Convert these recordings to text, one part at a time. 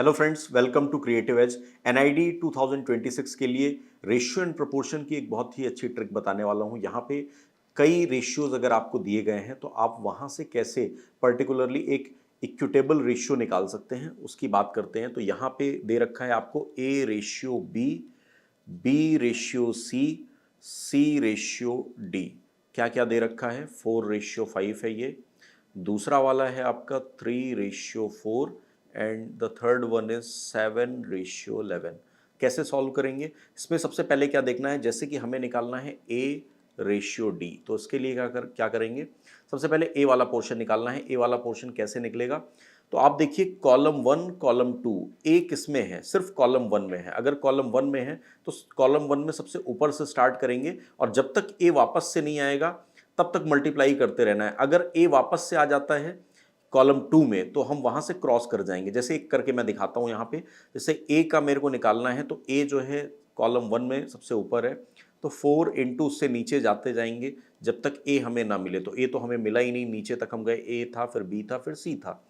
Hello friends, welcome to Creative Edge. NID 2026 के लिए ratio and proportion की एक बहुत ही अच्छी ट्रिक बताने वाला हूं। यहाँ पे कई रेशियोज अगर आपको दिए गए हैं तो आप वहां से कैसे पर्टिकुलरली एक इक्विटेबल रेशियो निकाल सकते हैं उसकी बात करते हैं। तो यहाँ पे दे रखा है आपको A ratio B, B ratio C, C ratio D. क्या क्या दे रखा है? 4:5 है ये। दूसरा वाला है आपका 3:4 and the third one is 7:11। कैसे सॉल्व करेंगे? इसमें सबसे पहले क्या देखना है, जैसे कि हमें निकालना है ए रेशियो डी, तो इसके लिए क्या करेंगे? सबसे पहले ए वाला पोर्शन निकालना है। ए वाला पोर्शन कैसे निकलेगा? तो आप देखिए कॉलम 1 कॉलम 2, ए किसमें है? सिर्फ कॉलम 1 में है। अगर कॉलम 1 में है तो कॉलम 1 में सबसे ऊपर से स्टार्ट करेंगे और जब तक ए वापस से नहीं आएगा तब तक मल्टीप्लाई करते रहना है। अगर ए वापस से आ जाता है कॉलम 2 में तो हम वहां से क्रॉस कर जाएंगे। जैसे एक करके मैं दिखाता हूं यहाँ पे। जैसे ए का मेरे को निकालना है तो ए जो है कॉलम 1 में सबसे ऊपर है, तो 4 इंटू उससे नीचे जाते जाएंगे जब तक ए हमें ना मिले। तो ए तो हमें मिला ही नहीं, नीचे तक हम गए। ए था, फिर बी था, फिर सी था।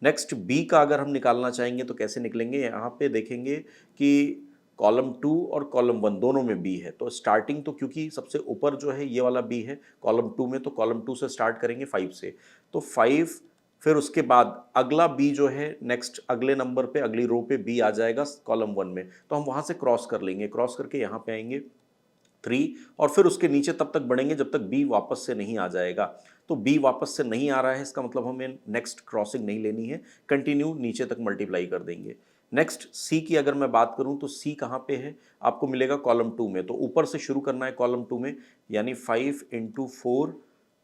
नेक्स्ट बी का अगर हम निकालना चाहेंगे तो कैसे निकलेंगे? यहाँ पे देखेंगे कि कॉलम 2 और कॉलम 1 दोनों में बी है, तो स्टार्टिंग तो क्योंकि सबसे ऊपर जो है ये वाला बी है कॉलम 2 में, तो कॉलम 2 से स्टार्ट करेंगे 5 से। तो 5, फिर उसके बाद अगला बी जो है नेक्स्ट अगले नंबर पे अगली रो पे बी आ जाएगा कॉलम 1 में, तो हम वहां से क्रॉस कर लेंगे। क्रॉस करके यहाँ पे आएंगे 3 और फिर उसके नीचे तब तक बढ़ेंगे जब तक बी वापस से नहीं आ जाएगा। तो बी वापस से नहीं आ रहा है, इसका मतलब हमें नेक्स्ट क्रॉसिंग नहीं लेनी है, कंटिन्यू नीचे तक मल्टीप्लाई कर देंगे। नेक्स्ट सी की अगर मैं बात करूं तो सी कहाँ पे है? आपको मिलेगा कॉलम 2 में, तो ऊपर से शुरू करना है कॉलम 2 में, यानी 5 इंटू 4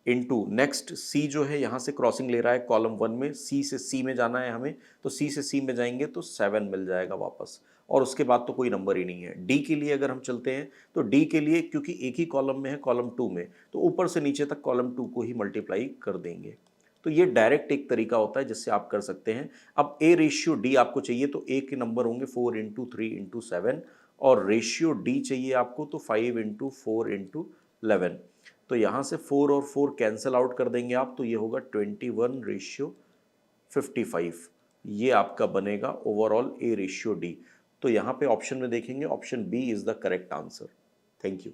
इंटू नेक्स्ट सी जो है यहाँ से क्रॉसिंग ले रहा है कॉलम 1 में, सी से सी में जाना है हमें, तो सी से सी में जाएंगे तो 7 मिल जाएगा वापस। और उसके बाद तो कोई नंबर ही नहीं है। डी के लिए अगर हम चलते हैं तो डी के लिए क्योंकि एक ही कॉलम में है कॉलम 2 में, तो ऊपर से नीचे तक कॉलम 2 को ही मल्टीप्लाई कर देंगे। तो ये डायरेक्ट एक तरीका होता है जिससे आप कर सकते हैं। अब ए रेशियो डी आपको चाहिए तो ए के नंबर होंगे 4 इंटू 3 इंटू 7, और रेशियो डी चाहिए आपको तो 5 इंटू 4 इंटू 11। तो यहाँ से 4 और 4 कैंसिल आउट कर देंगे आप, तो ये होगा 21:55। ये आपका बनेगा ओवरऑल ए रेशियो डी। तो यहाँ पे ऑप्शन में देखेंगे option B is the correct answer. Thank you.